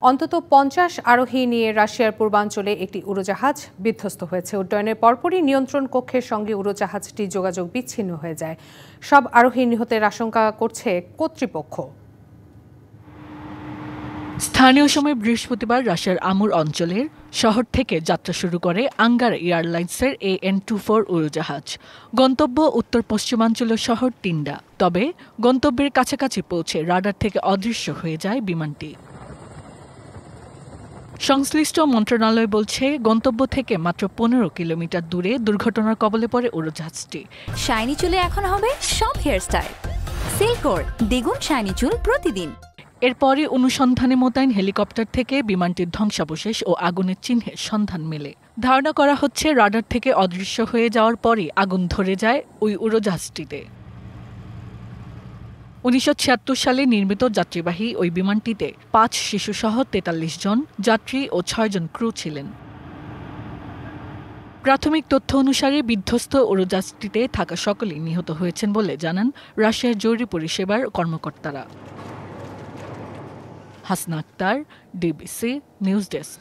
অন্তত ৫০ আরোহী নিয়ে রাশিয়ার পূর্বাঞ্চলে একটি উড়োজাহাজ বিধ্বস্ত হয়েছে। উড্ডয়নের পরপরই নিয়ন্ত্রণ কক্ষের সঙ্গে উড়োজাহাজটি যোগাযোগ বিচ্ছিন্ন হয়ে যায়। সব আরোহী নিহতের আশঙ্কা করছে কর্তৃপক্ষ। স্থানীয় সময় বৃহস্পতিবার রাশিয়ার আমুর অঞ্চলের শহর থেকে যাত্রা শুরু করে আঙ্গারা এয়ারলাইন্সের AN-24 উড়োজাহাজ। গন্তব্য উত্তর পশ্চিমাঞ্চলীয় শহর টিন্ডা। তবে গন্তব্যের কাছাকাছি পৌঁছে রাডার থেকে অদৃশ্য হয়ে যায় বিমানটি। সংশ্লিষ্ট মন্ত্রণালয় বলছে, গন্তব্য থেকে মাত্র ১৫ কিলোমিটার দূরে দুর্ঘটনার কবলে পড়ে উড়োজাহাজটি। শাইনি চুলে এখন হবে সব হেয়ারস্টাইল। সিল্কোর দ্বিগুণ শাইনি চুল প্রতিদিন। এরপরই অনুসন্ধানে মোতায়েন হেলিকপ্টার থেকে বিমানটির ধ্বংসাবশেষ ও আগুনের চিহ্নের সন্ধান মেলে। ধারণা করা হচ্ছে, রাডার থেকে অদৃশ্য হয়ে যাওয়ার পরই আগুন ধরে যায় ওই উড়োজাহাজটিতে। ১৯৭৬ সালে নির্মিত যাত্রীবাহী ওই বিমানটিতে ৫ শিশুসহ ৪৩ জন যাত্রী ও ৬ জন ক্রু ছিলেন। প্রাথমিক তথ্য অনুসারে বিধ্বস্ত উড়োজাহাজটিতে থাকা সকলেই নিহত হয়েছেন বলে জানান রাশিয়ার জরুরি পরিষেবার কর্মকর্তারা। Hasna Akter, DBC news desk.